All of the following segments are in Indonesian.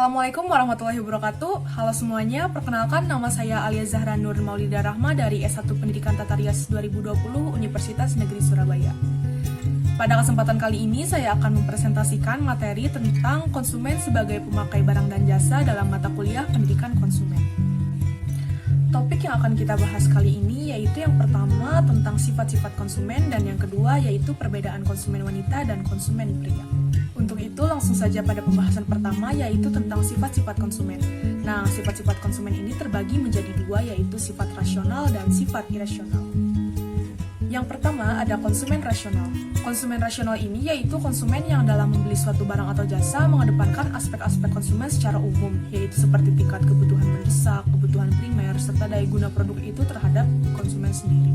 Assalamualaikum warahmatullahi wabarakatuh. Halo semuanya, perkenalkan nama saya Alia Zahra Nur Maulida Rahma dari S1 Pendidikan Tata Rias 2020 Universitas Negeri Surabaya. Pada kesempatan kali ini saya akan mempresentasikan materi tentang konsumen sebagai pemakai barang dan jasa dalam mata kuliah Pendidikan Konsumen. Topik yang akan kita bahas kali ini yaitu yang pertama tentang sifat-sifat konsumen dan yang kedua yaitu perbedaan konsumen wanita dan konsumen pria. Untuk itu langsung saja pada pembahasan pertama yaitu tentang sifat-sifat konsumen. Nah, sifat-sifat konsumen ini terbagi menjadi dua yaitu sifat rasional dan sifat irasional. Yang pertama ada konsumen rasional. Konsumen rasional ini yaitu konsumen yang dalam membeli suatu barang atau jasa mengedepankan aspek-aspek konsumen secara umum, yaitu seperti tingkat kebutuhan mendesak, kebutuhan primer, serta daya guna produk itu terhadap konsumen sendiri.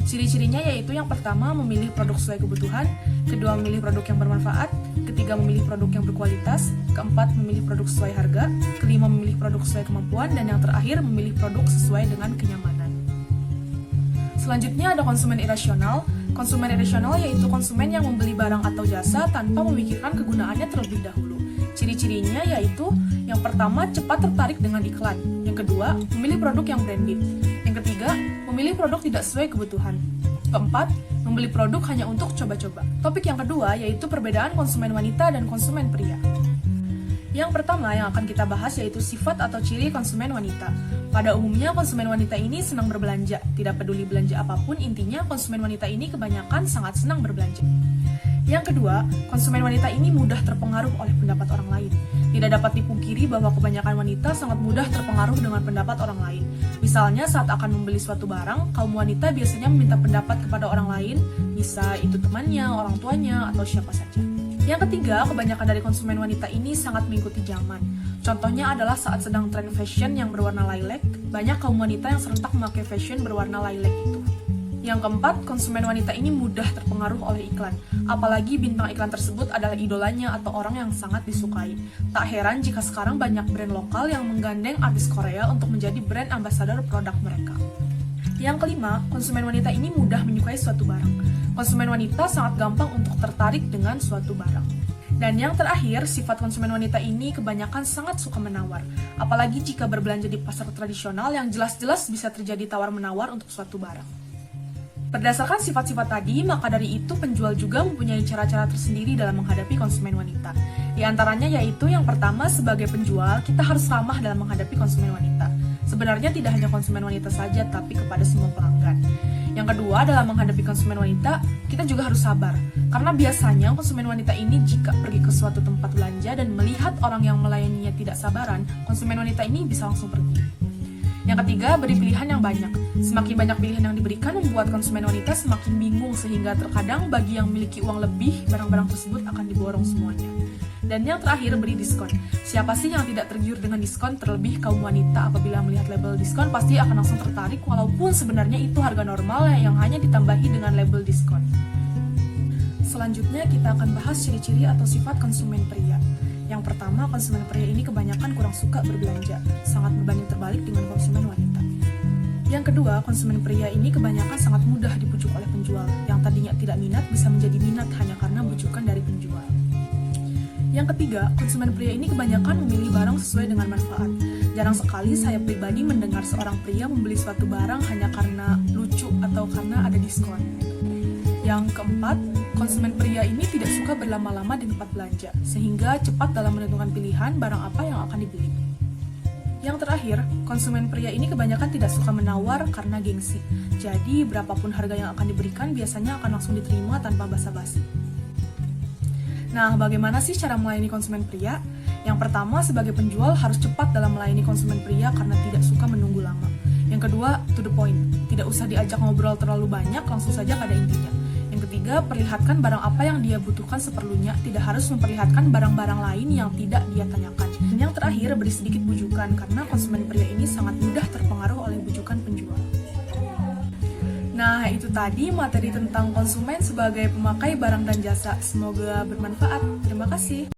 Ciri-cirinya yaitu yang pertama memilih produk sesuai kebutuhan, kedua memilih produk yang bermanfaat, ketiga memilih produk yang berkualitas, keempat memilih produk sesuai harga, kelima memilih produk sesuai kemampuan, dan yang terakhir memilih produk sesuai dengan kenyamanan. Selanjutnya ada konsumen irasional. Konsumen irasional yaitu konsumen yang membeli barang atau jasa tanpa memikirkan kegunaannya terlebih dahulu. Ciri-cirinya yaitu yang pertama cepat tertarik dengan iklan, yang kedua memilih produk yang branded, yang ketiga memilih produk tidak sesuai kebutuhan, keempat membeli produk hanya untuk coba-coba. Topik yang kedua yaitu perbedaan konsumen wanita dan konsumen pria. Yang pertama yang akan kita bahas yaitu sifat atau ciri konsumen wanita. Pada umumnya konsumen wanita ini senang berbelanja, tidak peduli belanja apapun, intinya konsumen wanita ini kebanyakan sangat senang berbelanja. Yang kedua, konsumen wanita ini mudah terpengaruh oleh pendapat orang lain. Tidak dapat dipungkiri bahwa kebanyakan wanita sangat mudah terpengaruh dengan pendapat orang lain. Misalnya saat akan membeli suatu barang, kaum wanita biasanya meminta pendapat kepada orang lain, bisa itu temannya, orang tuanya, atau siapa saja. Yang ketiga, kebanyakan dari konsumen wanita ini sangat mengikuti zaman. Contohnya adalah saat sedang tren fashion yang berwarna lilac, banyak kaum wanita yang serentak memakai fashion berwarna lilac itu. Yang keempat, konsumen wanita ini mudah terpengaruh oleh iklan. Apalagi bintang iklan tersebut adalah idolanya atau orang yang sangat disukai. Tak heran jika sekarang banyak brand lokal yang menggandeng artis Korea untuk menjadi brand ambassador produk mereka. Yang kelima, konsumen wanita ini mudah menyukai suatu barang. Konsumen wanita sangat gampang untuk tertarik dengan suatu barang. Dan yang terakhir, sifat konsumen wanita ini kebanyakan sangat suka menawar. Apalagi jika berbelanja di pasar tradisional yang jelas-jelas bisa terjadi tawar-menawar untuk suatu barang. Berdasarkan sifat-sifat tadi, maka dari itu penjual juga mempunyai cara-cara tersendiri dalam menghadapi konsumen wanita. Di antaranya yaitu yang pertama, sebagai penjual, kita harus ramah dalam menghadapi konsumen wanita. Sebenarnya tidak hanya konsumen wanita saja, tapi kepada semua pelanggan. Yang kedua, dalam menghadapi konsumen wanita, kita juga harus sabar. Karena biasanya konsumen wanita ini jika pergi ke suatu tempat belanja dan melihat orang yang melayaninya tidak sabaran, konsumen wanita ini bisa langsung pergi. Yang ketiga, beri pilihan yang banyak. Semakin banyak pilihan yang diberikan membuat konsumen wanita semakin bingung sehingga terkadang bagi yang memiliki uang lebih, barang-barang tersebut akan diborong semuanya. Dan yang terakhir, beri diskon. Siapa sih yang tidak tergiur dengan diskon? Terlebih kaum wanita apabila melihat label diskon pasti akan langsung tertarik walaupun sebenarnya itu harga normal yang hanya ditambahi dengan label diskon. Selanjutnya kita akan bahas ciri-ciri atau sifat konsumen pria. Yang pertama, konsumen pria ini kebanyakan kurang suka berbelanja, sangat berbanding terbalik dengan konsumen wanita. Yang kedua, konsumen pria ini kebanyakan sangat mudah dibujuk oleh penjual, yang tadinya tidak minat bisa menjadi minat hanya karena bujukan dari penjual. Yang ketiga, konsumen pria ini kebanyakan memilih barang sesuai dengan manfaat. Jarang sekali saya pribadi mendengar seorang pria membeli suatu barang hanya karena lucu atau karena ada diskon. Yang keempat, konsumen pria ini tidak suka berlama-lama di tempat belanja, sehingga cepat dalam menentukan pilihan barang apa yang akan dibeli. Yang terakhir, konsumen pria ini kebanyakan tidak suka menawar karena gengsi. Jadi, berapapun harga yang akan diberikan biasanya akan langsung diterima tanpa basa-basi. Nah, bagaimana sih cara melayani konsumen pria? Yang pertama, sebagai penjual harus cepat dalam melayani konsumen pria karena tidak suka menunggu lama. Yang kedua, to the point. Tidak usah diajak ngobrol terlalu banyak, langsung saja pada intinya. Yang ketiga, perlihatkan barang apa yang dia butuhkan seperlunya, tidak harus memperlihatkan barang-barang lain yang tidak dia tanyakan. Dan yang terakhir, beri sedikit bujukan, karena konsumen pria ini sangat mudah terpengaruh oleh bujukan penjual. Nah, itu tadi materi tentang konsumen sebagai pemakai barang dan jasa. Semoga bermanfaat. Terima kasih.